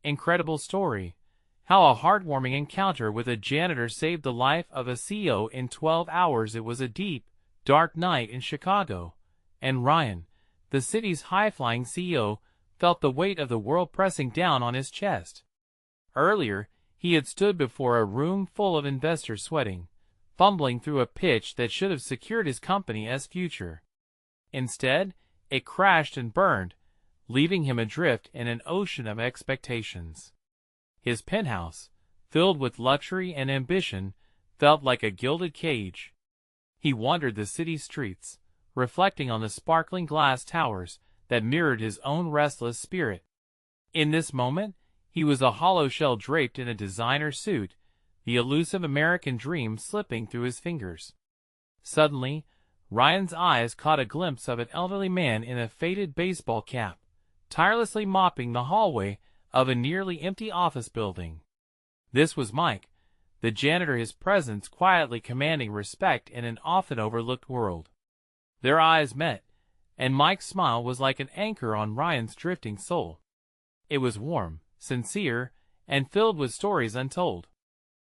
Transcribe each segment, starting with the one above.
Incredible story. How a heartwarming encounter with a janitor saved the life of a CEO in 12 hours. It was a deep, dark night in Chicago, and Ryan, the city's high-flying CEO, felt the weight of the world pressing down on his chest. Earlier, he had stood before a room full of investors sweating, fumbling through a pitch that should have secured his company's future. Instead, it crashed and burned, leaving him adrift in an ocean of expectations. His penthouse, filled with luxury and ambition, felt like a gilded cage. He wandered the city streets, reflecting on the sparkling glass towers that mirrored his own restless spirit. In this moment, he was a hollow shell draped in a designer suit, the elusive American dream slipping through his fingers. Suddenly, Ryan's eyes caught a glimpse of an elderly man in a faded baseball cap, tirelessly mopping the hallway of a nearly empty office building. This was Mike, the janitor, his presence quietly commanding respect in an often overlooked world. Their eyes met, and Mike's smile was like an anchor on Ryan's drifting soul. It was warm, sincere, and filled with stories untold.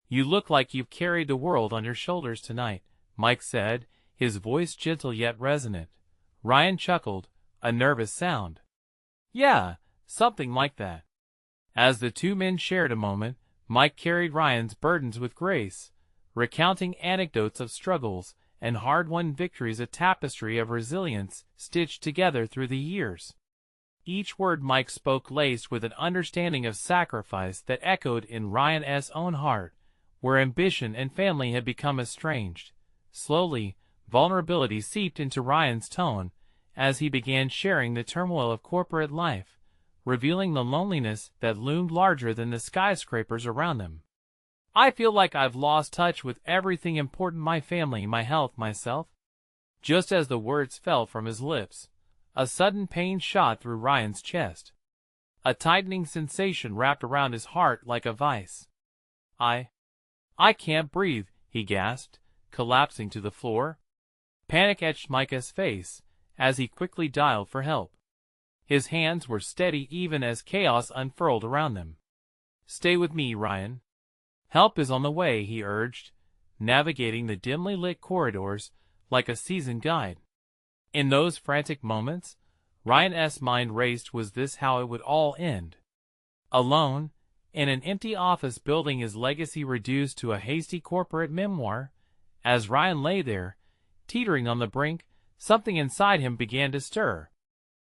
"You look like you've carried the world on your shoulders tonight," Mike said, his voice gentle yet resonant. Ryan chuckled, a nervous sound. "Yeah, something like that." As the two men shared a moment, Mike carried Ryan's burdens with grace, recounting anecdotes of struggles and hard-won victories, a tapestry of resilience stitched together through the years. Each word Mike spoke laced with an understanding of sacrifice that echoed in Ryan's own heart, where ambition and family had become estranged. Slowly, vulnerability seeped into Ryan's tone as he began sharing the turmoil of corporate life, revealing the loneliness that loomed larger than the skyscrapers around them. "I feel like I've lost touch with everything important: my family, my health, myself." Just as the words fell from his lips, a sudden pain shot through Ryan's chest. A tightening sensation wrapped around his heart like a vice. I can't breathe," he gasped, collapsing to the floor. Panic etched Micah's face as he quickly dialed for help. His hands were steady even as chaos unfurled around them. "Stay with me, Ryan. Help is on the way," he urged, navigating the dimly lit corridors like a seasoned guide. In those frantic moments, Ryan's mind raced. Was this how it would all end? Alone, in an empty office building, his legacy reduced to a hasty corporate memoir? As Ryan lay there, teetering on the brink, something inside him began to stir.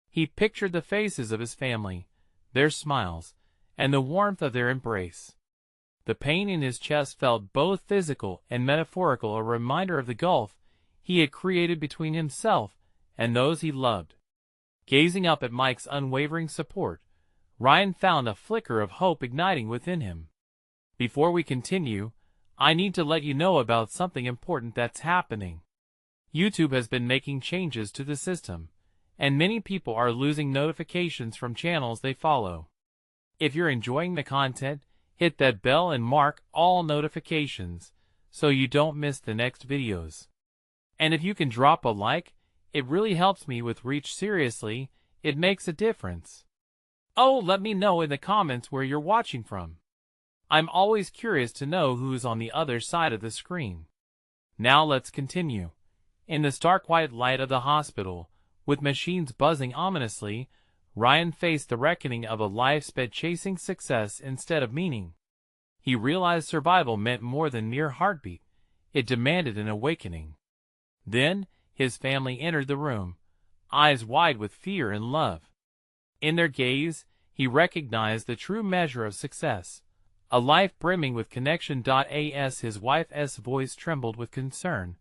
He pictured the faces of his family, their smiles, and the warmth of their embrace. The pain in his chest felt both physical and metaphorical, a reminder of the gulf he had created between himself and those he loved. Gazing up at Mike's unwavering support, Ryan found a flicker of hope igniting within him. "Before we continue, I need to let you know about something important that's happening. YouTube has been making changes to the system, and many people are losing notifications from channels they follow. If you're enjoying the content, hit that bell and mark all notifications so you don't miss the next videos. And if you can drop a like, it really helps me with reach. Seriously, it makes a difference. Oh, let me know in the comments where you're watching from. I'm always curious to know who's on the other side of the screen." Now let's continue. In the stark white light of the hospital, with machines buzzing ominously, Ryan faced the reckoning of a life sped chasing success instead of meaning. He realized survival meant more than mere heartbeat. It demanded an awakening. Then, his family entered the room, eyes wide with fear and love. In their gaze, he recognized the true measure of success, a life brimming with connection. As his wife's voice trembled with concern,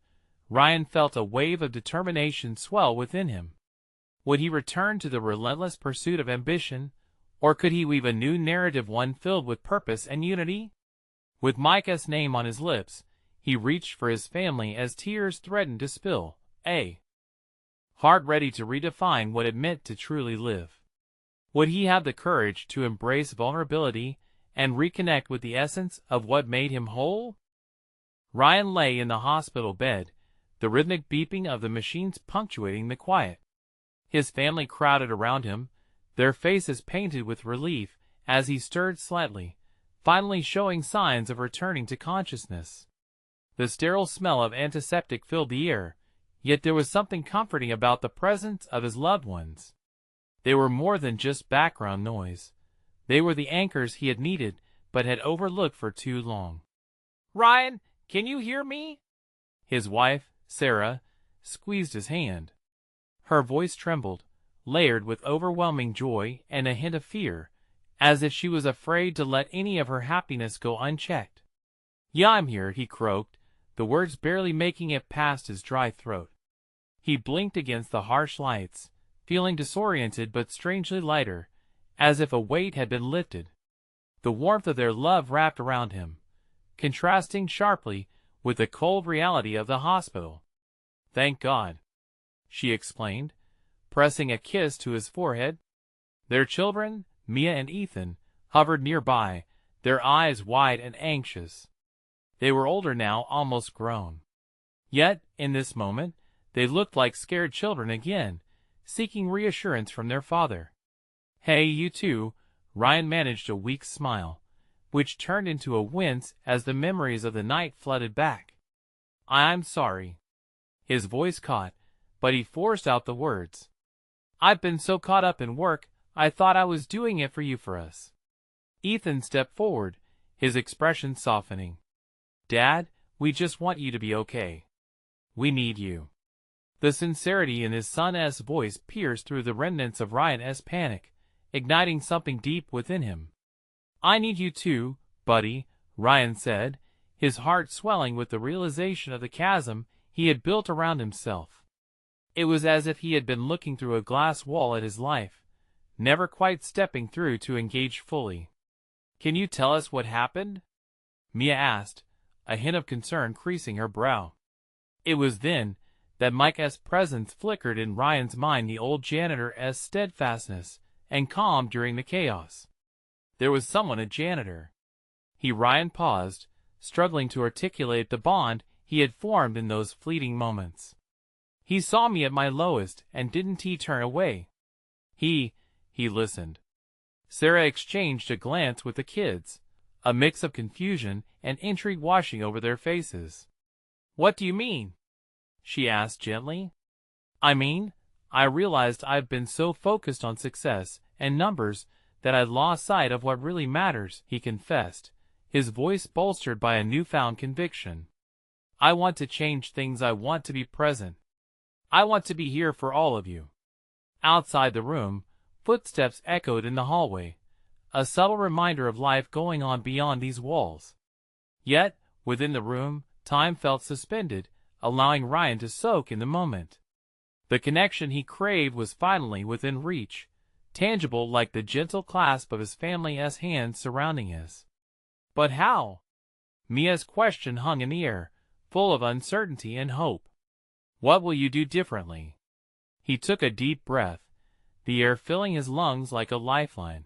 Ryan felt a wave of determination swell within him. Would he return to the relentless pursuit of ambition, or could he weave a new narrative, one filled with purpose and unity? With Micah's name on his lips, he reached for his family as tears threatened to spill, a heart ready to redefine what it meant to truly live. Would he have the courage to embrace vulnerability and reconnect with the essence of what made him whole? Ryan lay in the hospital bed, the rhythmic beeping of the machines punctuating the quiet. His family crowded around him, their faces painted with relief as he stirred slightly, finally showing signs of returning to consciousness. The sterile smell of antiseptic filled the air, yet there was something comforting about the presence of his loved ones. They were more than just background noise. They were the anchors he had needed but had overlooked for too long. "Ryan, can you hear me?" His wife, Sarah, squeezed his hand. Her voice trembled, layered with overwhelming joy and a hint of fear, as if she was afraid to let any of her happiness go unchecked. "Yeah, I'm here," he croaked, the words barely making it past his dry throat. He blinked against the harsh lights, feeling disoriented but strangely lighter, as if a weight had been lifted. The warmth of their love wrapped around him, contrasting sharply with the cold reality of the hospital. "Thank God," she explained, pressing a kiss to his forehead. Their children, Mia and Ethan, hovered nearby, their eyes wide and anxious. They were older now, almost grown. Yet, in this moment, they looked like scared children again, seeking reassurance from their father. "Hey, you two," Ryan managed a weak smile, which turned into a wince as the memories of the night flooded back. "I'm sorry." His voice caught, but he forced out the words. "I've been so caught up in work, I thought I was doing it for us." Ethan stepped forward, his expression softening. "Dad, we just want you to be okay. We need you." The sincerity in his son's voice pierced through the remnants of Ryan's panic, igniting something deep within him. "I need you too, buddy," Ryan said, his heart swelling with the realization of the chasm he had built around himself. It was as if he had been looking through a glass wall at his life, never quite stepping through to engage fully. "Can you tell us what happened?" Mia asked, a hint of concern creasing her brow. It was then that Mike's presence flickered in Ryan's mind, the old janitor's steadfastness and calm during the chaos. There was someone, a janitor. Ryan paused, struggling to articulate the bond he had formed in those fleeting moments. "He saw me at my lowest, and didn't he turn away? He listened." Sarah exchanged a glance with the kids, a mix of confusion and intrigue washing over their faces. "What do you mean?" she asked gently. I realized I've been so focused on success and numbers that I'd lost sight of what really matters," he confessed, his voice bolstered by a newfound conviction. "I want to change things. I want to be present. I want to be here for all of you." Outside the room, footsteps echoed in the hallway, a subtle reminder of life going on beyond these walls. Yet, within the room, time felt suspended, allowing Ryan to soak in the moment. The connection he craved was finally within reach, tangible like the gentle clasp of his family's hands surrounding his. But how? Mia's question hung in the air, full of uncertainty and hope. "What will you do differently?" He took a deep breath, the air filling his lungs like a lifeline.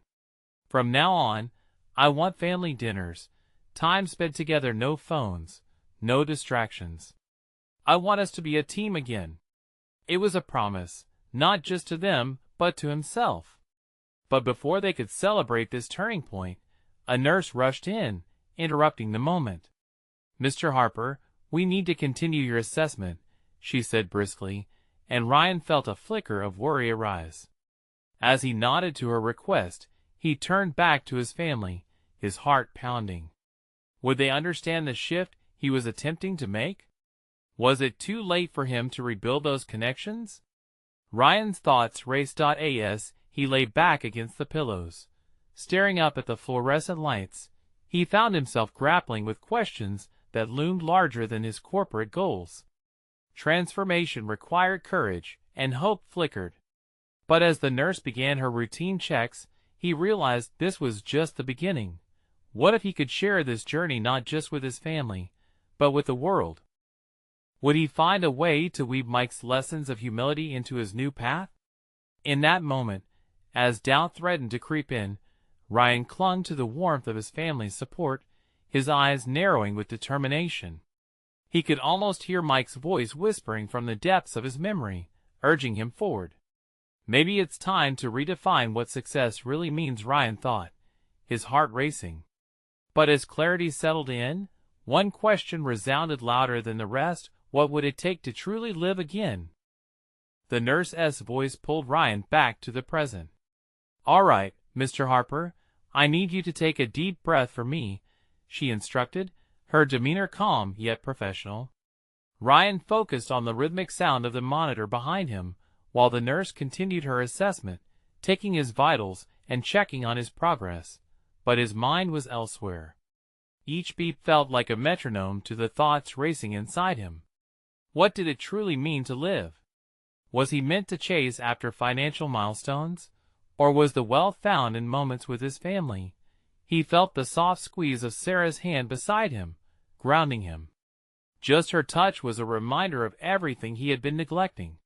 "From now on, I want family dinners, time spent together, no phones, no distractions. I want us to be a team again." It was a promise, not just to them, but to himself. But before they could celebrate this turning point, a nurse rushed in, interrupting the moment. "Mr. Harper, we need to continue your assessment," she said briskly, and Ryan felt a flicker of worry arise. As he nodded to her request, he turned back to his family, his heart pounding. Would they understand the shift he was attempting to make? Was it too late for him to rebuild those connections? Ryan's thoughts raced. As he lay back against the pillows, staring up at the fluorescent lights, he found himself grappling with questions that loomed larger than his corporate goals. Transformation required courage, and hope flickered. But as the nurse began her routine checks, he realized this was just the beginning. What if he could share this journey not just with his family, but with the world? Would he find a way to weave Mike's lessons of humility into his new path? In that moment, as doubt threatened to creep in, Ryan clung to the warmth of his family's support, his eyes narrowing with determination. He could almost hear Mike's voice whispering from the depths of his memory, urging him forward. Maybe it's time to redefine what success really means, Ryan thought, his heart racing. But as clarity settled in, one question resounded louder than the rest: what would it take to truly live again? The nurse's voice pulled Ryan back to the present. "All right, Mr. Harper, I need you to take a deep breath for me," she instructed, her demeanor calm yet professional. Ryan focused on the rhythmic sound of the monitor behind him, while the nurse continued her assessment, taking his vitals and checking on his progress, but his mind was elsewhere. Each beat felt like a metronome to the thoughts racing inside him. What did it truly mean to live? Was he meant to chase after financial milestones? Or was the wealth found in moments with his family? He felt the soft squeeze of Sarah's hand beside him, grounding him. Just her touch was a reminder of everything he had been neglecting.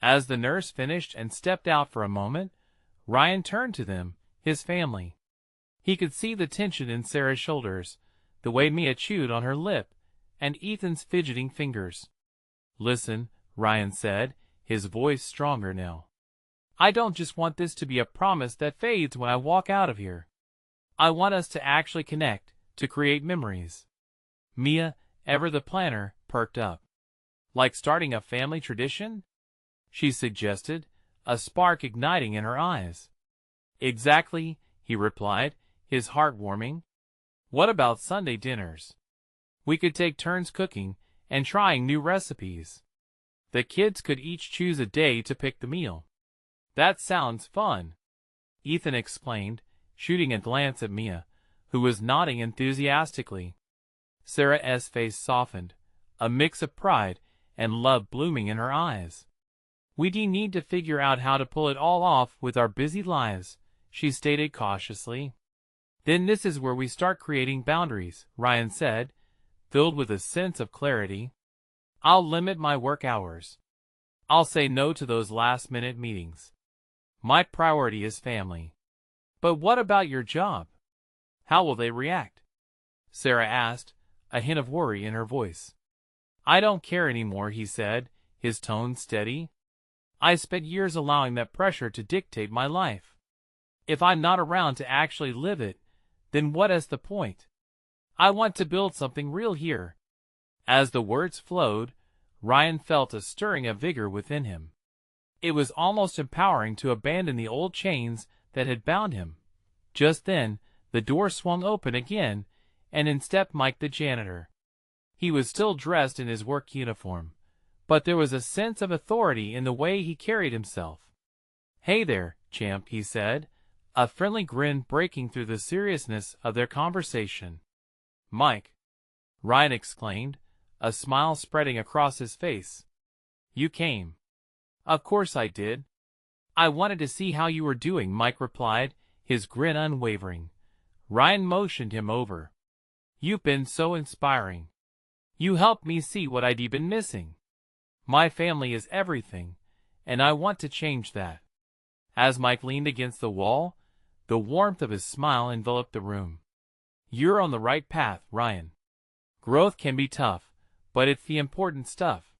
As the nurse finished and stepped out for a moment, Ryan turned to them, his family. He could see the tension in Sarah's shoulders, the way Mia chewed on her lip, and Ethan's fidgeting fingers. "Listen," Ryan said, his voice stronger now. "I don't just want this to be a promise that fades when I walk out of here. I want us to actually connect, to create memories." Mia, ever the planner, perked up. "Like starting a family tradition?" she suggested, a spark igniting in her eyes. "Exactly," he replied, his heart warming. "What about Sunday dinners? We could take turns cooking and trying new recipes. The kids could each choose a day to pick the meal." "That sounds fun," Ethan explained, shooting a glance at Mia, who was nodding enthusiastically. Sarah's face softened, a mix of pride and love blooming in her eyes. "We need to figure out how to pull it all off with our busy lives," she stated cautiously. "Then this is where we start creating boundaries," Ryan said, filled with a sense of clarity. "I'll limit my work hours. I'll say no to those last-minute meetings. My priority is family." "But what about your job? How will they react?" Sarah asked, a hint of worry in her voice. "I don't care anymore," he said, his tone steady. "I spent years allowing that pressure to dictate my life. If I'm not around to actually live it, then what is the point? I want to build something real here." As the words flowed, Ryan felt a stirring of vigor within him. It was almost empowering to abandon the old chains that had bound him. Just then, the door swung open again, and in stepped Mike the janitor. He was still dressed in his work uniform, but there was a sense of authority in the way he carried himself. "Hey there, champ," he said, a friendly grin breaking through the seriousness of their conversation. "Mike," Ryan exclaimed, a smile spreading across his face. "You came." "Of course I did. I wanted to see how you were doing," Mike replied, his grin unwavering. Ryan motioned him over. "You've been so inspiring. You helped me see what I'd been missing. My family is everything, and I want to change that." As Mike leaned against the wall, the warmth of his smile enveloped the room. "You're on the right path, Ryan. Growth can be tough, but it's the important stuff.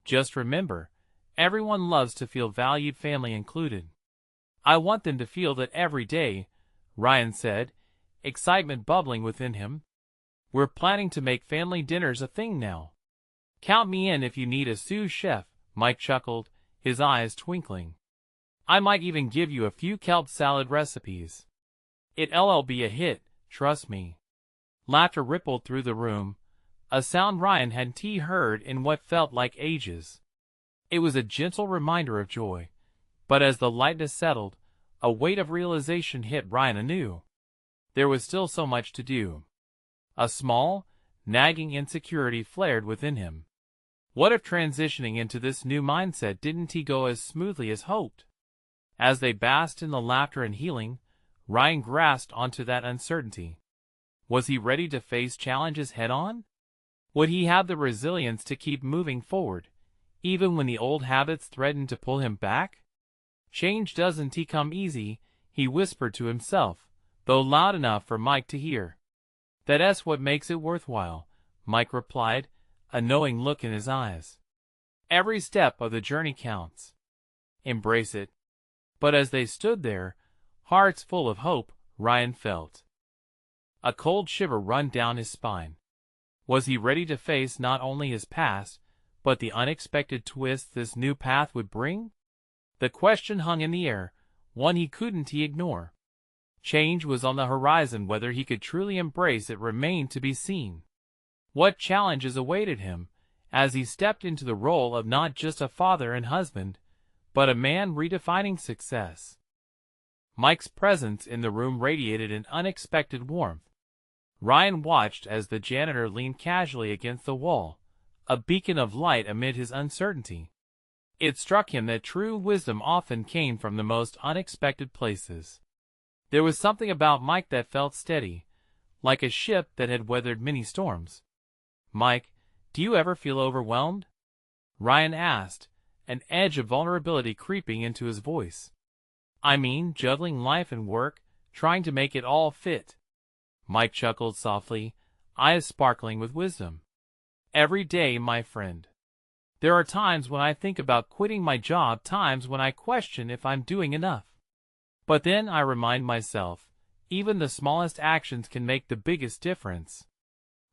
Just remember, everyone loves to feel valued, family included." "I want them to feel that every day," Ryan said, excitement bubbling within him. "We're planning to make family dinners a thing now. Count me in if you need a sous chef," Mike chuckled, his eyes twinkling. "I might even give you a few kelp salad recipes. It'll be a hit, trust me." Laughter rippled through the room, a sound Ryan hadn't heard in what felt like ages. It was a gentle reminder of joy, but as the lightness settled, a weight of realization hit Ryan anew. There was still so much to do. A small, nagging insecurity flared within him. What if transitioning into this new mindset didn't go as smoothly as hoped? As they basked in the laughter and healing, Ryan grasped onto that uncertainty. Was he ready to face challenges head-on? Would he have the resilience to keep moving forward, even when the old habits threatened to pull him back? "Change doesn't come easy," he whispered to himself, though loud enough for Mike to hear. "That's what makes it worthwhile," Mike replied, a knowing look in his eyes. "Every step of the journey counts. Embrace it." But as they stood there, hearts full of hope, Ryan felt a cold shiver run down his spine. Was he ready to face not only his past, but the unexpected twist this new path would bring? The question hung in the air, one he couldn't ignore. Change was on the horizon. Whether he could truly embrace it remained to be seen. What challenges awaited him as he stepped into the role of not just a father and husband, but a man redefining success? Mike's presence in the room radiated an unexpected warmth. Ryan watched as the janitor leaned casually against the wall, a beacon of light amid his uncertainty. It struck him that true wisdom often came from the most unexpected places. There was something about Mike that felt steady, like a ship that had weathered many storms. "Mike, do you ever feel overwhelmed?" Ryan asked, an edge of vulnerability creeping into his voice. "I mean, juggling life and work, trying to make it all fit." Mike chuckled softly, eyes sparkling with wisdom. "Every day, my friend. There are times when I think about quitting my job, times when I question if I'm doing enough. But then I remind myself, even the smallest actions can make the biggest difference."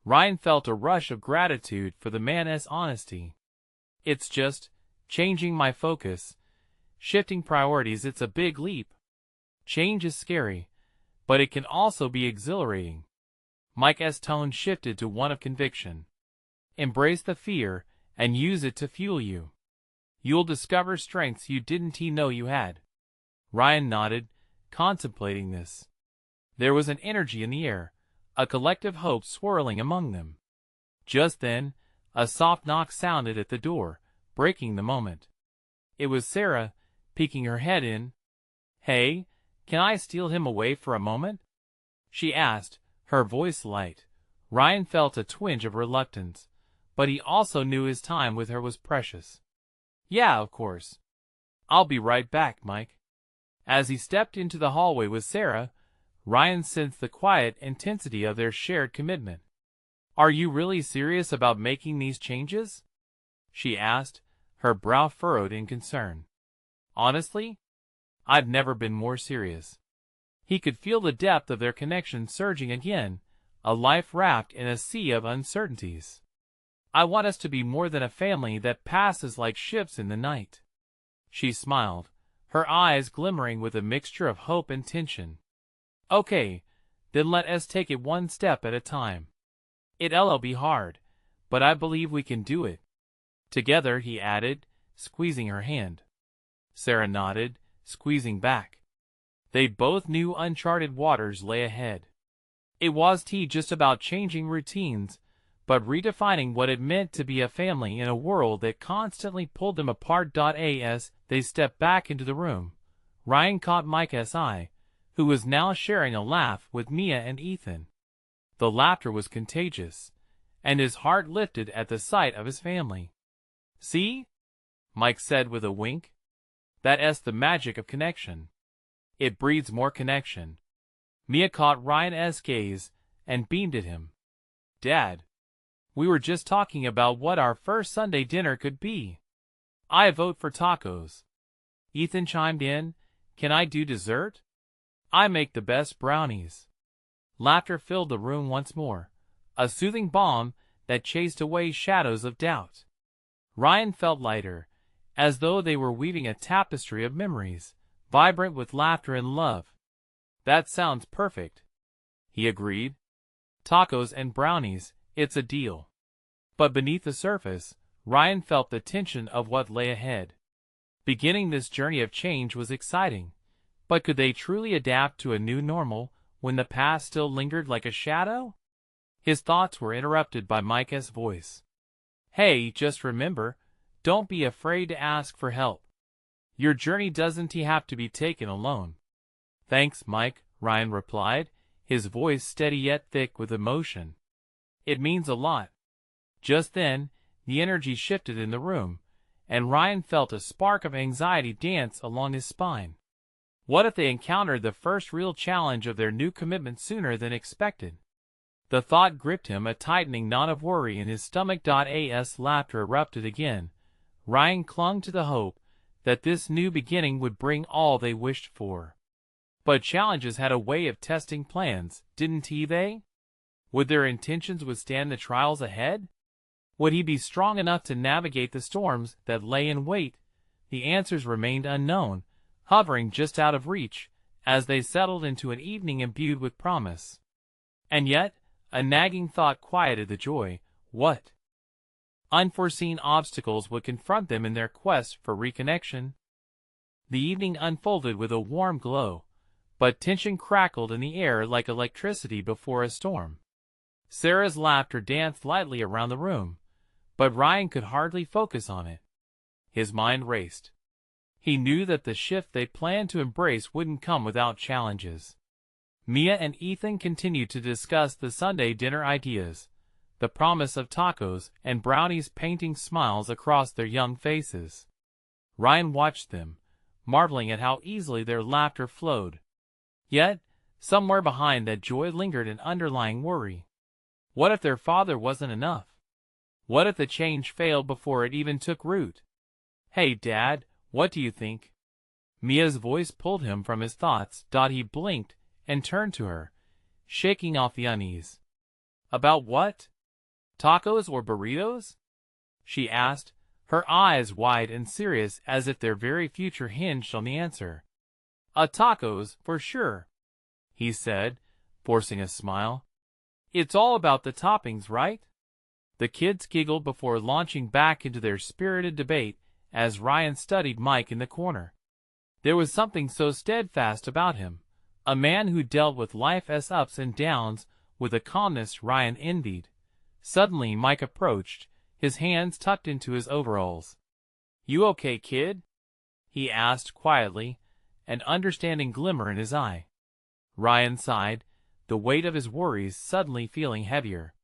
Ryan felt a rush of gratitude for the man's honesty. "It's just changing my focus, shifting priorities. It's a big leap. Change is scary, but it can also be exhilarating." Mike's tone shifted to one of conviction. "Embrace the fear and use it to fuel you. You'll discover strengths you didn't know you had." Ryan nodded, contemplating this. There was an energy in the air, a collective hope swirling among them. Just then, a soft knock sounded at the door, breaking the moment. It was Sarah, peeking her head in. "Hey, can I steal him away for a moment?" she asked, her voice light. Ryan felt a twinge of reluctance, but he also knew his time with her was precious. "Yeah, of course. I'll be right back, Mike." As he stepped into the hallway with Sarah, Ryan sensed the quiet intensity of their shared commitment. "Are you really serious about making these changes?" she asked, her brow furrowed in concern. "Honestly, I've never been more serious." He could feel the depth of their connection surging again, a life wrapped in a sea of uncertainties. "I want us to be more than a family that passes like ships in the night." She smiled, her eyes glimmering with a mixture of hope and tension. "Okay, then let us take it one step at a time. It'll be hard, but I believe we can do it together," he added, squeezing her hand. Sarah nodded, squeezing back. They both knew uncharted waters lay ahead. It wasn't just about changing routines, but redefining what it meant to be a family in a world that constantly pulled them apart. As they stepped back into the room, Ryan caught Mike's eye, who was now sharing a laugh with Mia and Ethan. The laughter was contagious, and his heart lifted at the sight of his family. "See?" Mike said with a wink. "That's the magic of connection. It breeds more connection." Mia caught Ryan's gaze and beamed at him. "Dad, we were just talking about what our first Sunday dinner could be." "I vote for tacos." Ethan chimed in. "Can I do dessert? I make the best brownies." Laughter filled the room once more, a soothing balm that chased away shadows of doubt. Ryan felt lighter, as though they were weaving a tapestry of memories, vibrant with laughter and love. "That sounds perfect," he agreed. "Tacos and brownies, it's a deal." But beneath the surface, Ryan felt the tension of what lay ahead. Beginning this journey of change was exciting, but could they truly adapt to a new normal when the past still lingered like a shadow? His thoughts were interrupted by Mike's voice. "Hey, just remember, don't be afraid to ask for help. Your journey doesn't have to be taken alone." "Thanks, Mike," Ryan replied, his voice steady yet thick with emotion. "It means a lot." Just then, the energy shifted in the room, and Ryan felt a spark of anxiety dance along his spine. What if they encountered the first real challenge of their new commitment sooner than expected? The thought gripped him, a tightening knot of worry in his stomach. As laughter erupted again, Ryan clung to the hope that this new beginning would bring all they wished for. But challenges had a way of testing plans, didn't they? Would their intentions withstand the trials ahead? Would he be strong enough to navigate the storms that lay in wait? The answers remained unknown, hovering just out of reach, as they settled into an evening imbued with promise. And yet, a nagging thought quieted the joy. What unforeseen obstacles would confront them in their quest for reconnection? The evening unfolded with a warm glow, but tension crackled in the air like electricity before a storm. Sarah's laughter danced lightly around the room, but Ryan could hardly focus on it. His mind raced. He knew that the shift they planned to embrace wouldn't come without challenges. Mia and Ethan continued to discuss the Sunday dinner ideas, the promise of tacos and brownies painting smiles across their young faces. Ryan watched them, marveling at how easily their laughter flowed. Yet, somewhere behind that joy lingered an underlying worry. What if their father wasn't enough? What if the change failed before it even took root? "Hey, Dad, what do you think?" Mia's voice pulled him from his thoughts. He blinked and turned to her, shaking off the unease. "About what? Tacos or burritos?" she asked, her eyes wide and serious as if their very future hinged on the answer. "Tacos, for sure," he said, forcing a smile. "It's all about the toppings, right?" The kids giggled before launching back into their spirited debate as Ryan studied Mike in the corner. There was something so steadfast about him, a man who dealt with life's ups and downs with a calmness Ryan envied. Suddenly Mike approached, his hands tucked into his overalls. "You okay, kid?" he asked quietly, an understanding glimmer in his eye. Ryan sighed, the weight of his worries suddenly feeling heavier.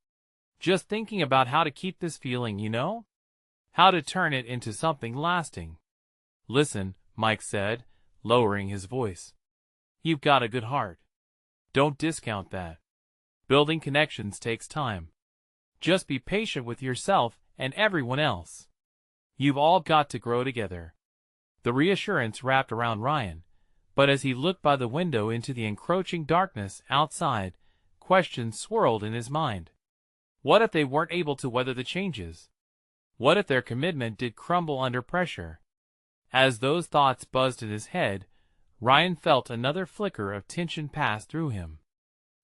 "Just thinking about how to keep this feeling, how to turn it into something lasting." "Listen," Mike said, lowering his voice. "You've got a good heart. Don't discount that. Building connections takes time. Just be patient with yourself and everyone else. You've all got to grow together." The reassurance wrapped around Ryan, but as he looked by the window into the encroaching darkness outside, questions swirled in his mind. What if they weren't able to weather the changes? What if their commitment did crumble under pressure? As those thoughts buzzed in his head, Ryan felt another flicker of tension pass through him.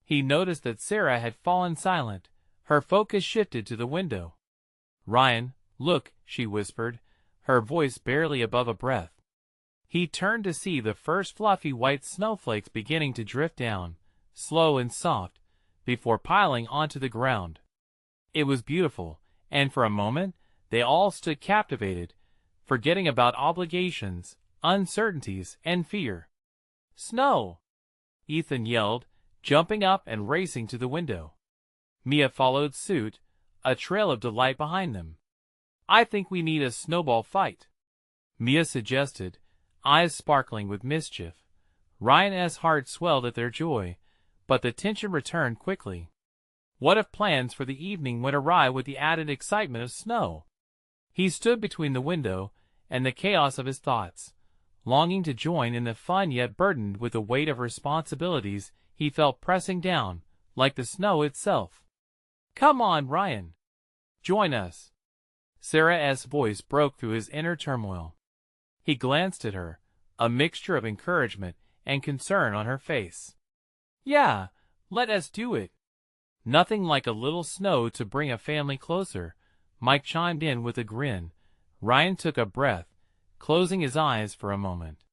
He noticed that Sarah had fallen silent, her focus shifted to the window. "Ryan, look," she whispered, her voice barely above a breath. He turned to see the first fluffy white snowflakes beginning to drift down, slow and soft, before piling onto the ground. It was beautiful, and for a moment, they all stood captivated, forgetting about obligations, uncertainties, and fear. "Snow!" Ethan yelled, jumping up and racing to the window. Mia followed suit, a trail of delight behind them. "I think we need a snowball fight," Mia suggested, eyes sparkling with mischief. Ryan's heart swelled at their joy, but the tension returned quickly. What if plans for the evening went awry with the added excitement of snow? He stood between the window and the chaos of his thoughts, longing to join in the fun yet burdened with the weight of responsibilities he felt pressing down, like the snow itself. "Come on, Ryan. Join us." Sarah's voice broke through his inner turmoil. He glanced at her, a mixture of encouragement and concern on her face. "Yeah, let us do it." "Nothing like a little snow to bring a family closer," Mike chimed in with a grin. Ryan took a breath, closing his eyes for a moment.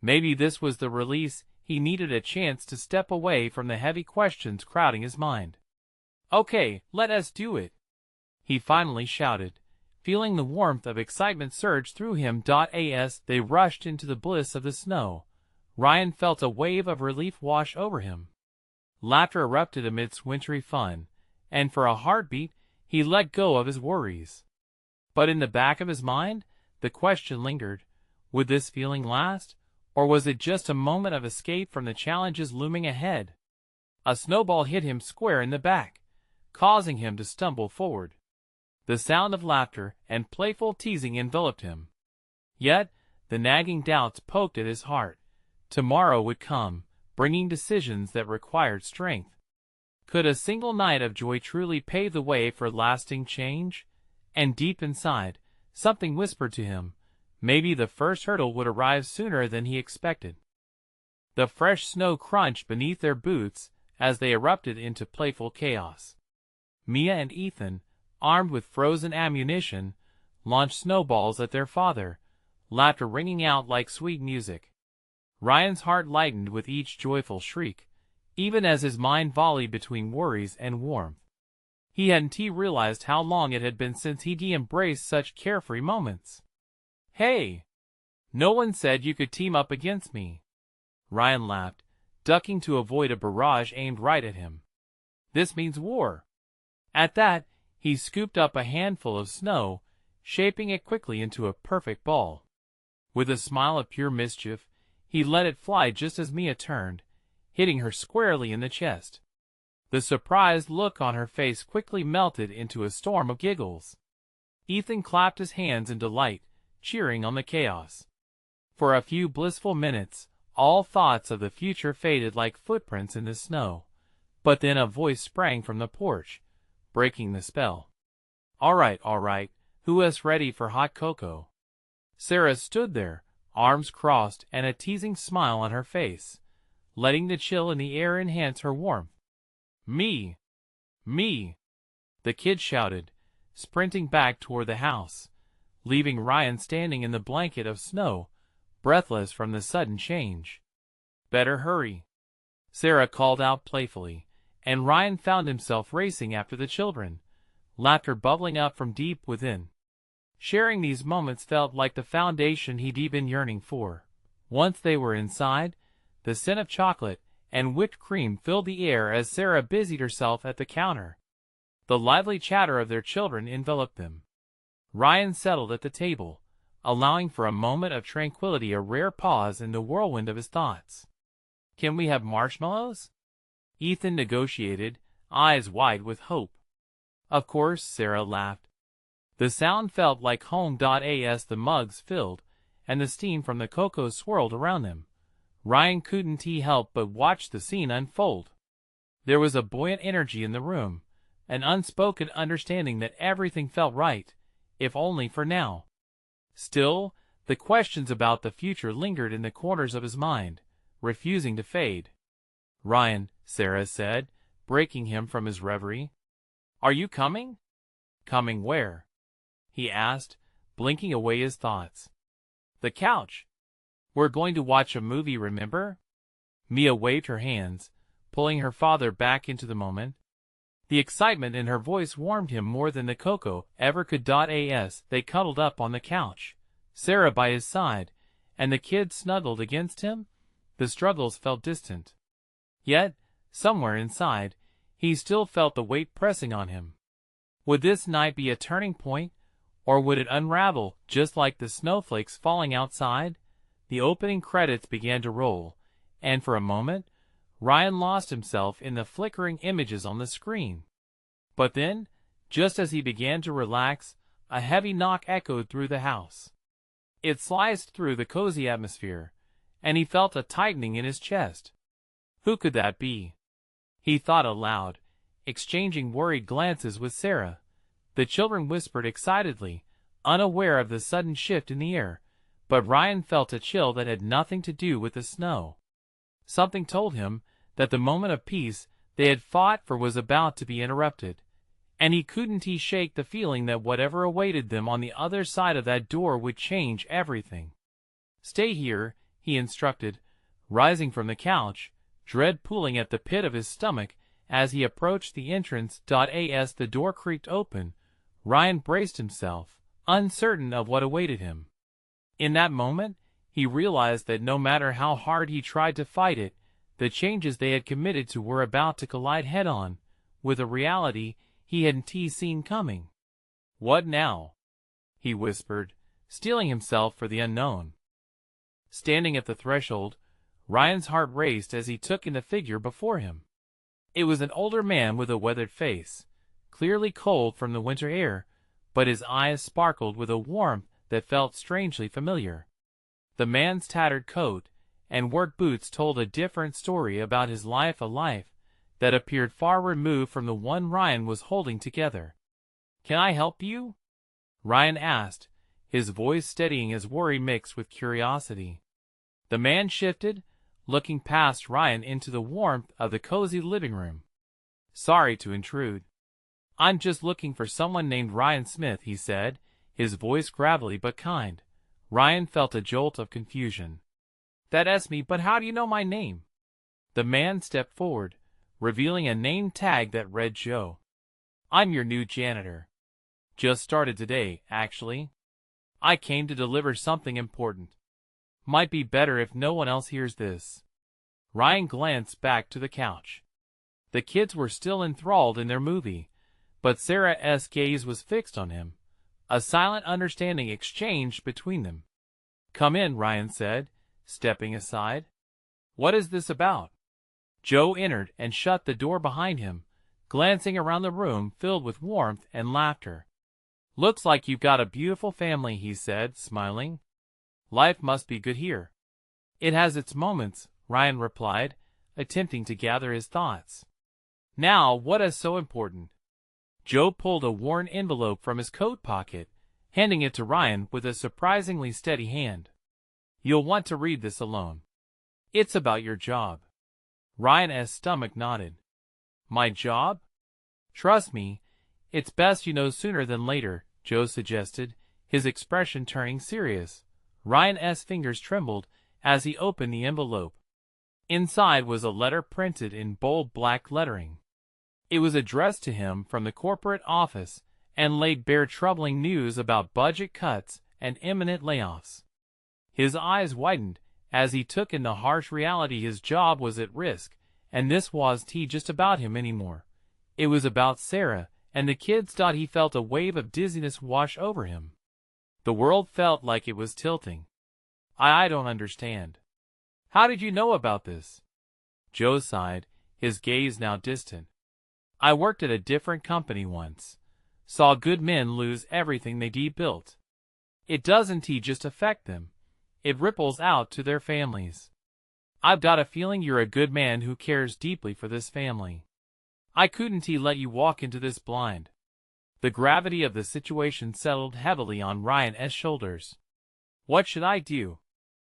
Maybe this was the release he needed, a chance to step away from the heavy questions crowding his mind. "Okay, let us do it," he finally shouted, feeling the warmth of excitement surge through him. As they rushed into the bliss of the snow, Ryan felt a wave of relief wash over him. Laughter erupted amidst wintry fun, and for a heartbeat, he let go of his worries. But in the back of his mind, the question lingered, would this feeling last, or was it just a moment of escape from the challenges looming ahead? A snowball hit him square in the back, causing him to stumble forward. The sound of laughter and playful teasing enveloped him. Yet, the nagging doubts poked at his heart. Tomorrow would come, bringing decisions that required strength. Could a single night of joy truly pave the way for lasting change? And deep inside, something whispered to him, maybe the first hurdle would arrive sooner than he expected. The fresh snow crunched beneath their boots as they erupted into playful chaos. Mia and Ethan, armed with frozen ammunition, launched snowballs at their father, laughter ringing out like sweet music. Ryan's heart lightened with each joyful shriek, even as his mind volleyed between worries and warmth. He hadn't realized how long it had been since he'd embraced such carefree moments. "Hey! No one said you could team up against me." Ryan laughed, ducking to avoid a barrage aimed right at him. "This means war." At that, he scooped up a handful of snow, shaping it quickly into a perfect ball. With a smile of pure mischief, he let it fly just as Mia turned, hitting her squarely in the chest. The surprised look on her face quickly melted into a storm of giggles. Ethan clapped his hands in delight, cheering on the chaos. For a few blissful minutes, all thoughts of the future faded like footprints in the snow. But then a voice sprang from the porch, breaking the spell. All right, who is ready for hot cocoa?" Sarah stood there, arms crossed and a teasing smile on her face, letting the chill in the air enhance her warmth. Me! Me!" the kid shouted, sprinting back toward the house, leaving Ryan standing in the blanket of snow, breathless from the sudden change. "Better hurry," Sarah called out playfully, and Ryan found himself racing after the children, laughter bubbling up from deep within. Sharing these moments felt like the foundation he'd been yearning for. Once they were inside, the scent of chocolate and whipped cream filled the air as Sarah busied herself at the counter. The lively chatter of their children enveloped them. Ryan settled at the table, allowing for a moment of tranquility, a rare pause in the whirlwind of his thoughts. "Can we have marshmallows?" Ethan negotiated, eyes wide with hope. "Of course," Sarah laughed. The sound felt like home. As the mugs filled, and the steam from the cocoa swirled around them, Ryan couldn't help but watch the scene unfold. There was a buoyant energy in the room, an unspoken understanding that everything felt right, if only for now. Still, the questions about the future lingered in the corners of his mind, refusing to fade. "Ryan," Sarah said, breaking him from his reverie. "Are you coming?" "Coming where?" he asked, blinking away his thoughts. "The couch. We're going to watch a movie, remember?" Mia waved her hands, pulling her father back into the moment. The excitement in her voice warmed him more than the cocoa ever could. As they cuddled up on the couch, Sarah by his side, and the kid snuggled against him, the struggles felt distant. Yet, somewhere inside, he still felt the weight pressing on him. Would this night be a turning point, or would it unravel just like the snowflakes falling outside? The opening credits began to roll, and for a moment, Ryan lost himself in the flickering images on the screen. But then, just as he began to relax, a heavy knock echoed through the house. It sliced through the cozy atmosphere, and he felt a tightening in his chest. Who could that be? He thought aloud, exchanging worried glances with Sarah. The children whispered excitedly, unaware of the sudden shift in the air, but Ryan felt a chill that had nothing to do with the snow. Something told him that the moment of peace they had fought for was about to be interrupted, and he couldn't shake the feeling that whatever awaited them on the other side of that door would change everything. "Stay here," he instructed, rising from the couch, dread pulling at the pit of his stomach as he approached the entrance. As the door creaked open, Ryan braced himself, uncertain of what awaited him. In that moment, he realized that no matter how hard he tried to fight it, the changes they had committed to were about to collide head-on with a reality he hadn't seen coming. "What now?" he whispered, steeling himself for the unknown. Standing at the threshold, Ryan's heart raced as he took in the figure before him. It was an older man with a weathered face, clearly cold from the winter air, but his eyes sparkled with a warmth that felt strangely familiar. The man's tattered coat and work boots told a different story about his life, a life that appeared far removed from the one Ryan was holding together. "Can I help you?" Ryan asked, his voice steadying his worry mixed with curiosity. The man shifted, looking past Ryan into the warmth of the cozy living room. "Sorry to intrude. I'm just looking for someone named Ryan Smith," he said, his voice gravelly but kind. Ryan felt a jolt of confusion. "That's me, but how do you know my name?" The man stepped forward, revealing a name tag that read Joe. "I'm your new janitor. Just started today, actually. I came to deliver something important. Might be better if no one else hears this." Ryan glanced back to the couch. The kids were still enthralled in their movie, but Sarah's gaze was fixed on him. A silent understanding exchanged between them. "Come in," Ryan said, stepping aside. "What is this about?" Joe entered and shut the door behind him, glancing around the room filled with warmth and laughter. "Looks like you've got a beautiful family," he said, smiling. "Life must be good here." "It has its moments," Ryan replied, attempting to gather his thoughts. "Now, what is so important?" Joe pulled a worn envelope from his coat pocket, handing it to Ryan with a surprisingly steady hand. "You'll want to read this alone. It's about your job." Ryan's stomach nodded. "My job?" "Trust me, it's best you know sooner than later," Joe suggested, his expression turning serious. Ryan's fingers trembled as he opened the envelope. Inside was a letter printed in bold black lettering. It was addressed to him from the corporate office and laid bare troubling news about budget cuts and imminent layoffs. His eyes widened as he took in the harsh reality his job was at risk, and this wasn't just about him anymore. It was about Sarah, and the kids. He felt a wave of dizziness wash over him. The world felt like it was tilting. I don't understand. How did you know about this?" Joe sighed, his gaze now distant. "I worked at a different company once. Saw good men lose everything they built. It doesn't just affect them. It ripples out to their families. I've got a feeling you're a good man who cares deeply for this family. I couldn't let you walk into this blind." The gravity of the situation settled heavily on Ryan's shoulders. "What should I do?"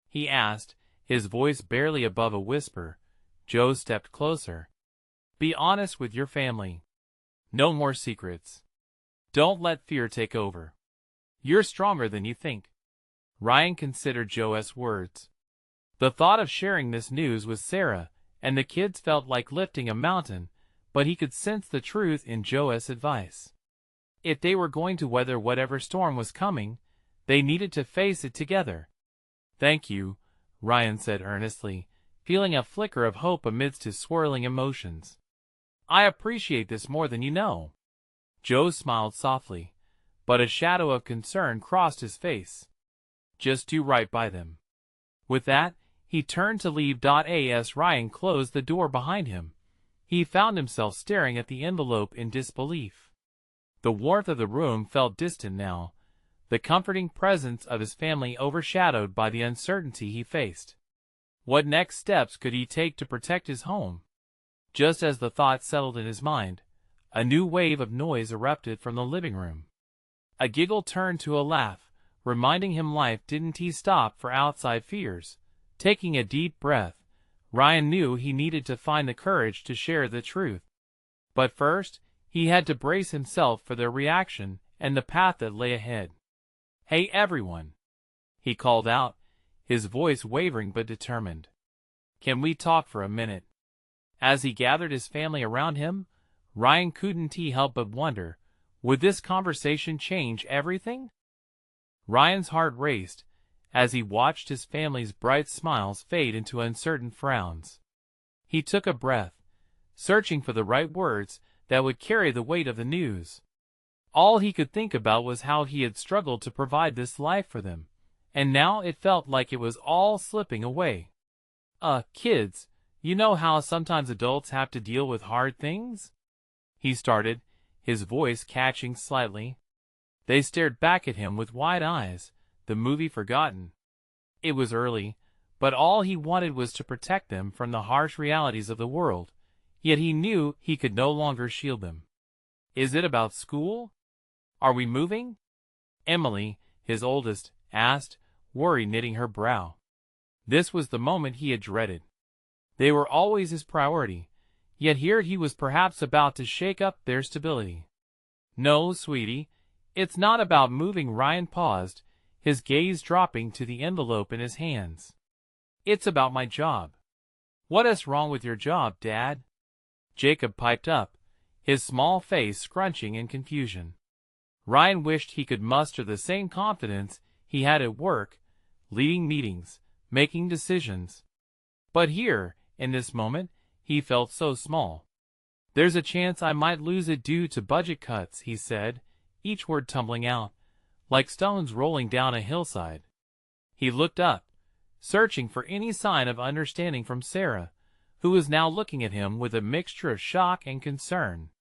he asked, his voice barely above a whisper. Joe stepped closer. "Be honest with your family. No more secrets. Don't let fear take over. You're stronger than you think." Ryan considered Joe's words. The thought of sharing this news with Sarah and the kids felt like lifting a mountain, but he could sense the truth in Joe's advice. If they were going to weather whatever storm was coming, they needed to face it together. "Thank you," Ryan said earnestly, feeling a flicker of hope amidst his swirling emotions. "I appreciate this more than you know." Joe smiled softly, but a shadow of concern crossed his face. "Just do right by them." With that, he turned to leave. As Ryan closed the door behind him, he found himself staring at the envelope in disbelief. The warmth of the room felt distant now, the comforting presence of his family overshadowed by the uncertainty he faced. What next steps could he take to protect his home? Just as the thought settled in his mind, a new wave of noise erupted from the living room. A giggle turned to a laugh, reminding him life didn't stop for outside fears. Taking a deep breath, Ryan knew he needed to find the courage to share the truth. But first, he had to brace himself for their reaction and the path that lay ahead. "Hey everyone," he called out, his voice wavering but determined. "Can we talk for a minute?" As he gathered his family around him, Ryan couldn't help but wonder, would this conversation change everything? Ryan's heart raced as he watched his family's bright smiles fade into uncertain frowns. He took a breath, searching for the right words that would carry the weight of the news. All he could think about was how he had struggled to provide this life for them, and now it felt like it was all slipping away. Kids, you know how sometimes adults have to deal with hard things?" he started, his voice catching slightly. They stared back at him with wide eyes, the movie forgotten. It was early, but all he wanted was to protect them from the harsh realities of the world, yet he knew he could no longer shield them. "Is it about school? Are we moving?" Emily, his oldest, asked, worry knitting her brow. This was the moment he had dreaded. They were always his priority, yet here he was perhaps about to shake up their stability. "No, sweetie, it's not about moving." Ryan paused, his gaze dropping to the envelope in his hands. "It's about my job." "What is wrong with your job, Dad?" Jacob piped up, his small face scrunching in confusion. Ryan wished he could muster the same confidence he had at work, leading meetings, making decisions. But here, in this moment, he felt so small. "There's a chance I might lose it due to budget cuts," he said, each word tumbling out, like stones rolling down a hillside. He looked up, searching for any sign of understanding from Sarah, who was now looking at him with a mixture of shock and concern.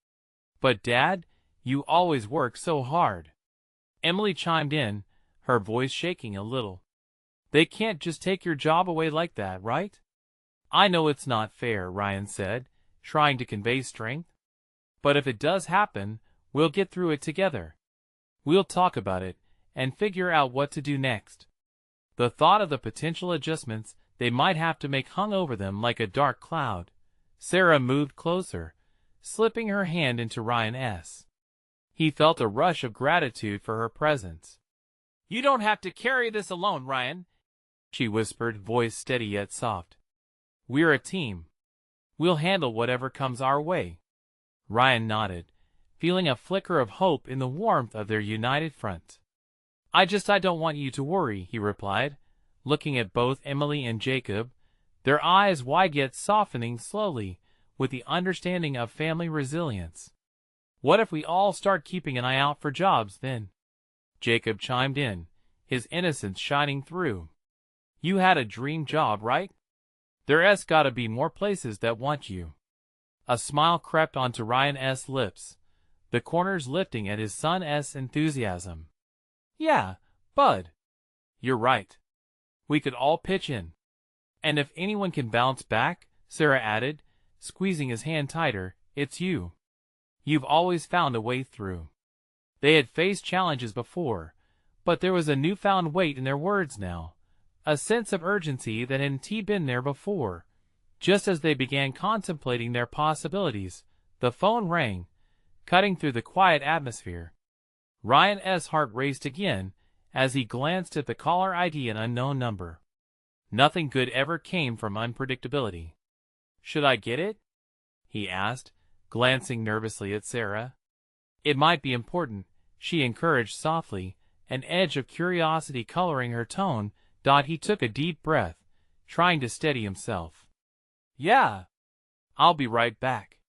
"But Dad, you always work so hard." Emily chimed in, her voice shaking a little. "They can't just take your job away like that, right?" "I know it's not fair," Ryan said, trying to convey strength. "But if it does happen, we'll get through it together. We'll talk about it, and figure out what to do next." The thought of the potential adjustments they might have to make hung over them like a dark cloud. Sarah moved closer, slipping her hand into Ryan's. He felt a rush of gratitude for her presence. "You don't have to carry this alone, Ryan," she whispered, voice steady yet soft. "We're a team. We'll handle whatever comes our way." Ryan nodded, feeling a flicker of hope in the warmth of their united front. I don't want you to worry," he replied, looking at both Emily and Jacob, their eyes wide yet softening slowly with the understanding of family resilience. "What if we all start keeping an eye out for jobs then?" Jacob chimed in, his innocence shining through. "You had a dream job, right? There's gotta be more places that want you." A smile crept onto Ryan's lips, the corners lifting at his son's enthusiasm. "Yeah, Bud. You're right. We could all pitch in. And if anyone can bounce back," Sarah added, squeezing his hand tighter, "it's you. You've always found a way through." They had faced challenges before, but there was a newfound weight in their words now, a sense of urgency that hadn't been there before. Just as they began contemplating their possibilities, the phone rang, cutting through the quiet atmosphere. Ryan's heart raced again as he glanced at the caller ID, an unknown number. Nothing good ever came from unpredictability. "Should I get it?" he asked, glancing nervously at Sarah. "It might be important," she encouraged softly, an edge of curiosity coloring her tone. He took a deep breath, trying to steady himself. "Yeah. I'll be right back."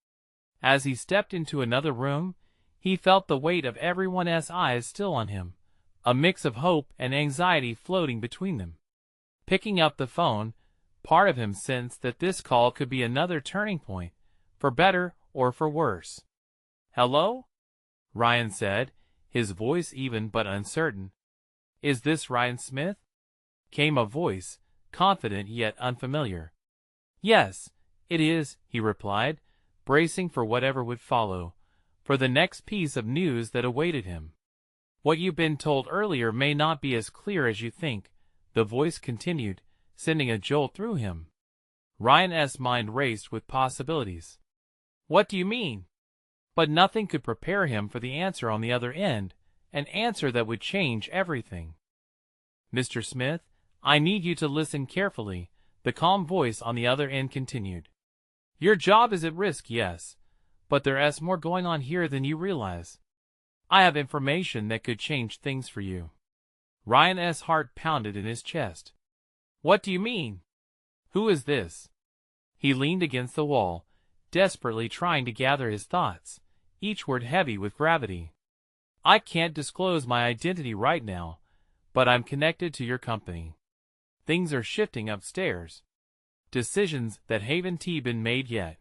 As he stepped into another room, he felt the weight of everyone's eyes still on him, a mix of hope and anxiety floating between them. Picking up the phone, part of him sensed that this call could be another turning point, for better or for worse. "Hello?" Ryan said, his voice even but uncertain. "Is this Ryan Smith?" came a voice, confident yet unfamiliar. "Yes, it is," he replied, bracing for whatever would follow, for the next piece of news that awaited him. "What you've been told earlier may not be as clear as you think," the voice continued, sending a jolt through him. Ryan's mind raced with possibilities. "What do you mean?" But nothing could prepare him for the answer on the other end, an answer that would change everything. "Mr. Smith, I need you to listen carefully," the calm voice on the other end continued. "Your job is at risk, yes, but there's more going on here than you realize. I have information that could change things for you." Ryan's heart pounded in his chest. "What do you mean? Who is this?" He leaned against the wall, desperately trying to gather his thoughts, each word heavy with gravity. "I can't disclose my identity right now, but I'm connected to your company. Things are shifting upstairs. Decisions that haven't been made yet.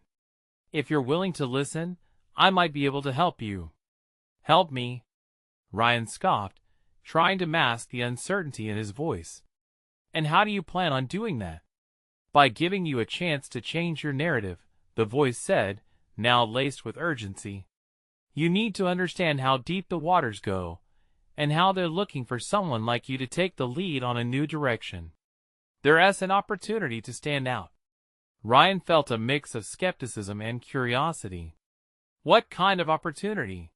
If you're willing to listen, I might be able to help you." "Help me?" Ryan scoffed, trying to mask the uncertainty in his voice. And how do you plan on doing that? By giving you a chance to change your narrative, the voice said, now laced with urgency. You need to understand how deep the waters go, and how they're looking for someone like you to take the lead on a new direction. There's an opportunity to stand out. Ryan felt a mix of skepticism and curiosity. What kind of opportunity?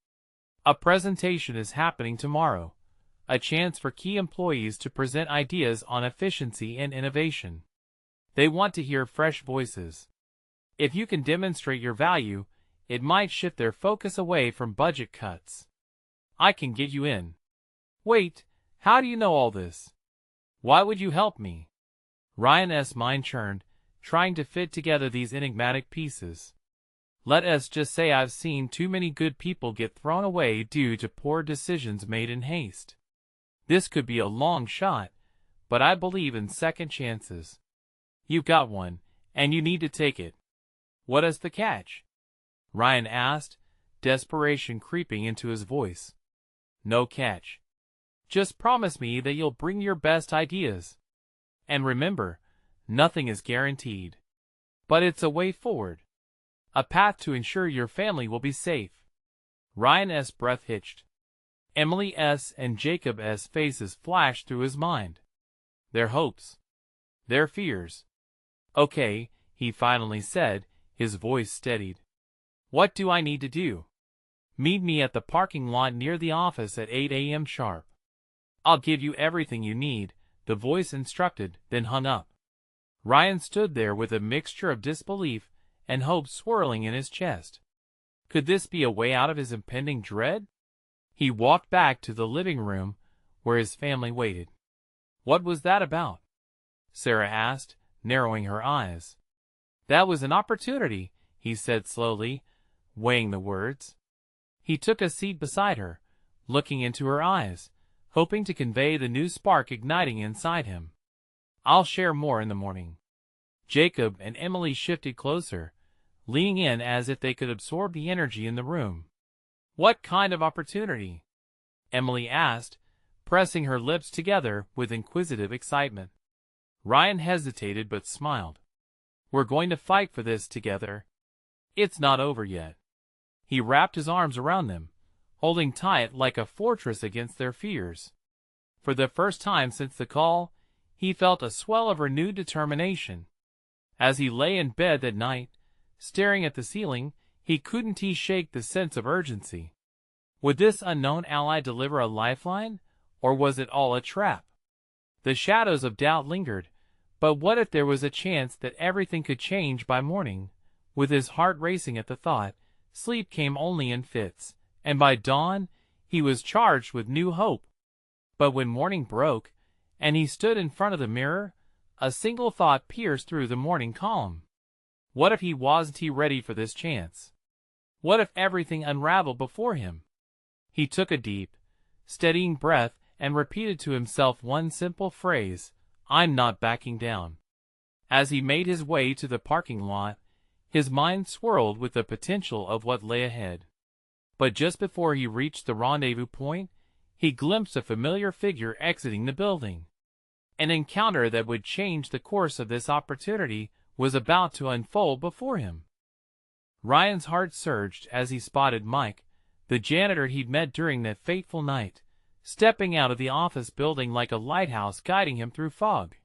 A presentation is happening tomorrow, a chance for key employees to present ideas on efficiency and innovation. They want to hear fresh voices. If you can demonstrate your value, it might shift their focus away from budget cuts. I can get you in. Wait, how do you know all this? Why would you help me? Ryan's mind churned, trying to fit together these enigmatic pieces. Let us just say I've seen too many good people get thrown away due to poor decisions made in haste. This could be a long shot, but I believe in second chances. You've got one, and you need to take it. What is the catch? Ryan asked, desperation creeping into his voice. No catch. Just promise me that you'll bring your best ideas. And remember, nothing is guaranteed. But it's a way forward. A path to ensure your family will be safe. Ryan's breath hitched. Emily's and Jacob's faces flashed through his mind. Their hopes. Their fears. Okay, he finally said, his voice steadied. What do I need to do? Meet me at the parking lot near the office at 8 a.m. sharp. I'll give you everything you need, the voice instructed, then hung up. Ryan stood there with a mixture of disbelief and hope swirling in his chest. Could this be a way out of his impending dread? He walked back to the living room, where his family waited. What was that about? Sarah asked, narrowing her eyes. That was an opportunity, he said slowly, weighing the words. He took a seat beside her, looking into her eyes, hoping to convey the new spark igniting inside him. I'll share more in the morning. Jacob and Emily shifted closer, leaning in as if they could absorb the energy in the room. What kind of opportunity? Emily asked, pressing her lips together with inquisitive excitement. Ryan hesitated but smiled. We're going to fight for this together. It's not over yet. He wrapped his arms around them, holding tight like a fortress against their fears. For the first time since the call, he felt a swell of renewed determination. As he lay in bed that night, staring at the ceiling, he couldn't shake the sense of urgency. Would this unknown ally deliver a lifeline, or was it all a trap? The shadows of doubt lingered, but what if there was a chance that everything could change by morning? With his heart racing at the thought, sleep came only in fits, and by dawn, he was charged with new hope. But when morning broke, and he stood in front of the mirror, a single thought pierced through the morning calm. What if he wasn't ready for this chance? What if everything unraveled before him? He took a deep, steadying breath and repeated to himself one simple phrase, I'm not backing down. As he made his way to the parking lot, his mind swirled with the potential of what lay ahead. But just before he reached the rendezvous point, he glimpsed a familiar figure exiting the building. An encounter that would change the course of this opportunity was about to unfold before him. Ryan's heart surged as he spotted Mike, the janitor he'd met during that fateful night, stepping out of the office building like a lighthouse guiding him through fog.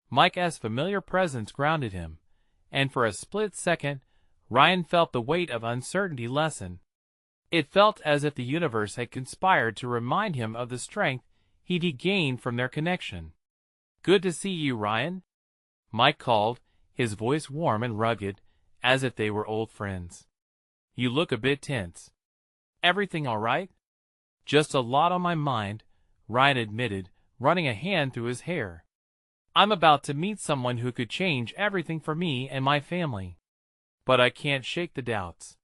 Mike's familiar presence grounded him, and for a split second, Ryan felt the weight of uncertainty lessen. It felt as if the universe had conspired to remind him of the strength he'd gained from their connection. Good to see you, Ryan, Mike called, his voice warm and rugged, as if they were old friends. You look a bit tense. Everything all right? Just a lot on my mind, Ryan admitted, running a hand through his hair. I'm about to meet someone who could change everything for me and my family. But I can't shake the doubts.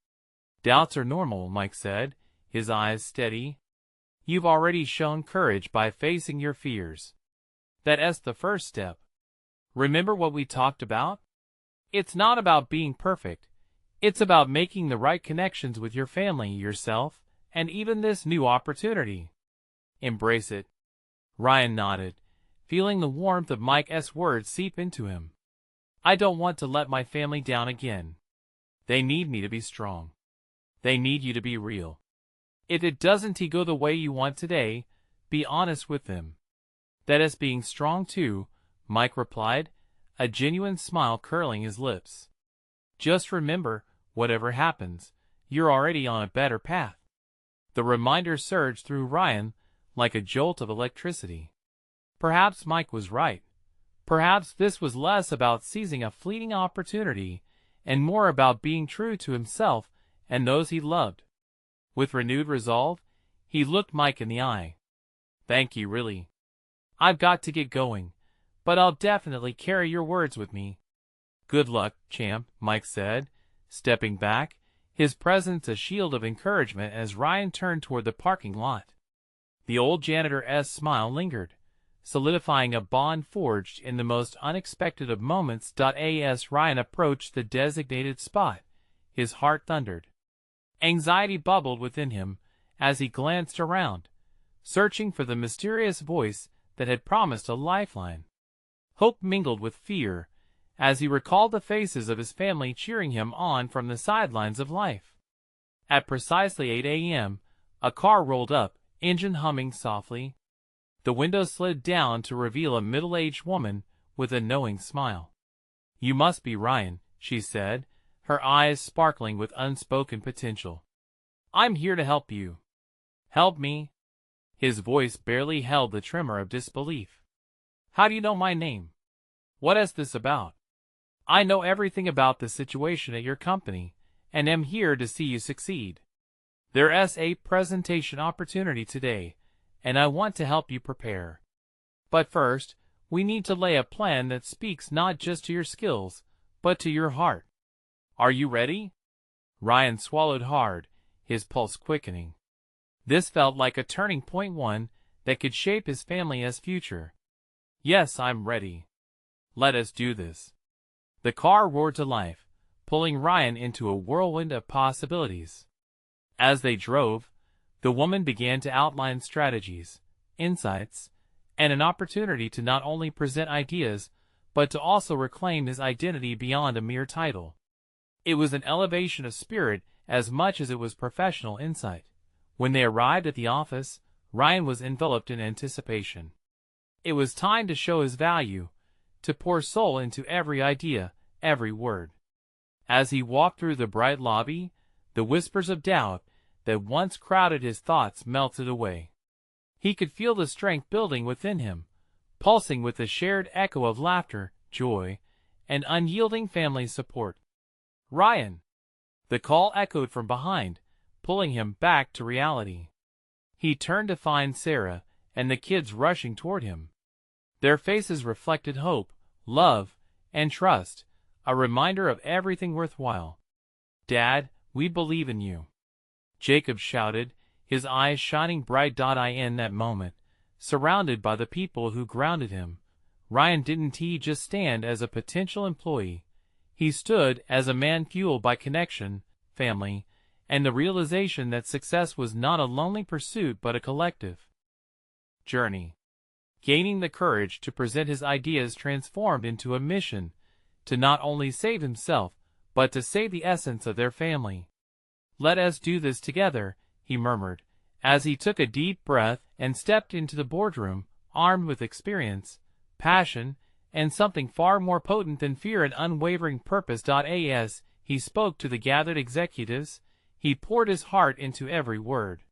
Doubts are normal, Mike said, his eyes steady. You've already shown courage by facing your fears. That's the first step. Remember what we talked about? It's not about being perfect. It's about making the right connections with your family, yourself, and even this new opportunity. Embrace it. Ryan nodded, feeling the warmth of Mike's words seep into him. I don't want to let my family down again. They need me to be strong. They need you to be real. If it doesn't go the way you want today, be honest with them. That is being strong too, Mike replied, a genuine smile curling his lips. Just remember, whatever happens, you're already on a better path. The reminder surged through Ryan like a jolt of electricity. Perhaps Mike was right. Perhaps this was less about seizing a fleeting opportunity and more about being true to himself and those he loved. With renewed resolve, he looked Mike in the eye. Thank you, really. I've got to get going, but I'll definitely carry your words with me. Good luck, champ, Mike said, stepping back, his presence a shield of encouragement as Ryan turned toward the parking lot. The old janitor's smile lingered, solidifying a bond forged in the most unexpected of moments. As Ryan approached the designated spot, his heart thundered. Anxiety bubbled within him as he glanced around, searching for the mysterious voice that had promised a lifeline. Hope mingled with fear as he recalled the faces of his family cheering him on from the sidelines of life. At precisely 8 a.m., a car rolled up, engine humming softly. The window slid down to reveal a middle-aged woman with a knowing smile. You must be Ryan, she said, her eyes sparkling with unspoken potential. I'm here to help you. Help me? His voice barely held the tremor of disbelief. How do you know my name? What is this about? I know everything about the situation at your company, and am here to see you succeed. There's a presentation opportunity today, and I want to help you prepare. But first, we need to lay a plan that speaks not just to your skills, but to your heart. Are you ready? Ryan swallowed hard, his pulse quickening. This felt like a turning point, one that could shape his family's future. Yes, I'm ready. Let us do this. The car roared to life, pulling Ryan into a whirlwind of possibilities. As they drove, the woman began to outline strategies, insights, and an opportunity to not only present ideas, but to also reclaim his identity beyond a mere title. It was an elevation of spirit as much as it was professional insight. When they arrived at the office, Ryan was enveloped in anticipation. It was time to show his value, to pour soul into every idea, every word. As he walked through the bright lobby, the whispers of doubt that once crowded his thoughts melted away. He could feel the strength building within him, pulsing with the shared echo of laughter, joy, and unyielding family support. Ryan! The call echoed from behind, pulling him back to reality. He turned to find Sarah and the kids rushing toward him. Their faces reflected hope, love, and trust, a reminder of everything worthwhile. Dad, we believe in you. Jacob shouted, his eyes shining bright. In that moment, surrounded by the people who grounded him, Ryan didn't just stand as a potential employee. He stood as a man fueled by connection, family, and the realization that success was not a lonely pursuit but a collective journey. Gaining the courage to present his ideas transformed into a mission to not only save himself, but to save the essence of their family. Let us do this together, he murmured, as he took a deep breath and stepped into the boardroom, armed with experience, passion, and something far more potent than fear, and unwavering purpose. As he spoke to the gathered executives, he poured his heart into every word.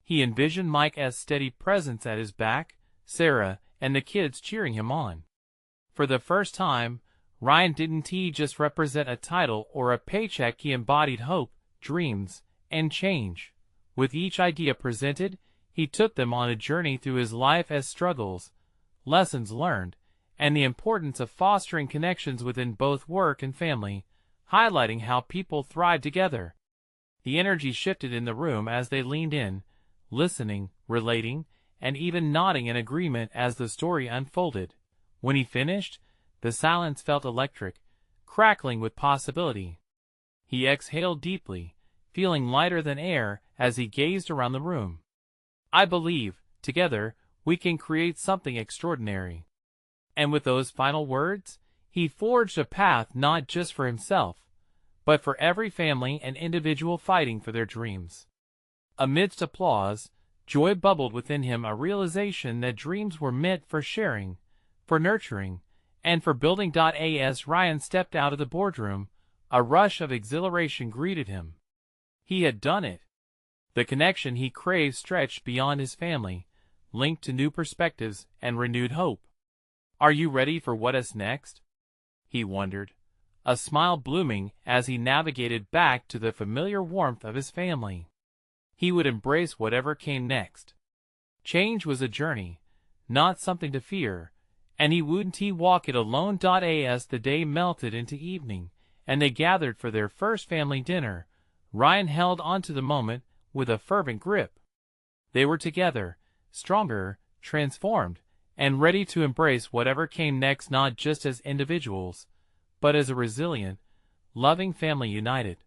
He envisioned Mike's steady presence at his back, Sarah, and the kids cheering him on. For the first time, Ryan didn't just represent a title or a paycheck. He embodied hope, dreams, and change. With each idea presented, he took them on a journey through his life as struggles, lessons learned, and the importance of fostering connections within both work and family, highlighting how people thrive together. The energy shifted in the room as they leaned in, listening, relating, and even nodding in agreement as the story unfolded. When he finished, the silence felt electric, crackling with possibility. He exhaled deeply, feeling lighter than air as he gazed around the room. I believe, together, we can create something extraordinary. And with those final words, he forged a path not just for himself, but for every family and individual fighting for their dreams. Amidst applause, joy bubbled within him, a realization that dreams were meant for sharing, for nurturing, and for building. As Ryan stepped out of the boardroom, a rush of exhilaration greeted him. He had done it. The connection he craved stretched beyond his family, linked to new perspectives and renewed hope. "Are you ready for what is next?" he wondered, a smile blooming as he navigated back to the familiar warmth of his family. He would embrace whatever came next. Change was a journey, not something to fear, and he wouldn't walk it alone. As the day melted into evening, and they gathered for their first family dinner, Ryan held onto the moment with a fervent grip. They were together, stronger, transformed, and ready to embrace whatever came next, not just as individuals, but as a resilient, loving family united.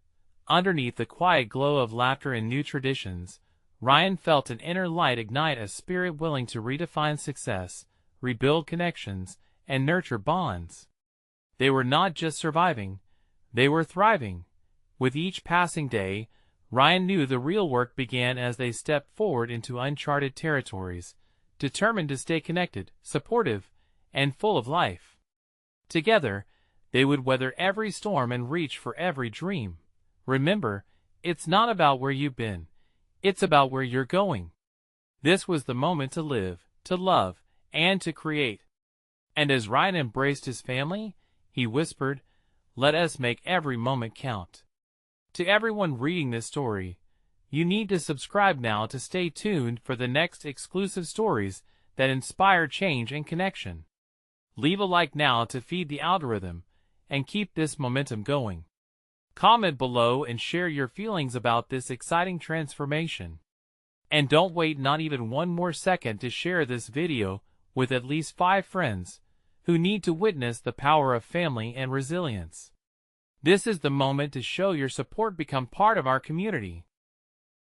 Underneath the quiet glow of laughter and new traditions, Ryan felt an inner light ignite, a spirit willing to redefine success, rebuild connections, and nurture bonds. They were not just surviving, they were thriving. With each passing day, Ryan knew the real work began as they stepped forward into uncharted territories, determined to stay connected, supportive, and full of life. Together, they would weather every storm and reach for every dream. Remember, it's not about where you've been, it's about where you're going. This was the moment to live, to love, and to create. And as Ryan embraced his family, he whispered, "Let us make every moment count." To everyone reading this story, you need to subscribe now to stay tuned for the next exclusive stories that inspire change and connection. Leave a like now to feed the algorithm and keep this momentum going. Comment below and share your feelings about this exciting transformation. And don't wait not even one more second to share this video with at least 5 friends who need to witness the power of family and resilience. This is the moment to show your support, become part of our community.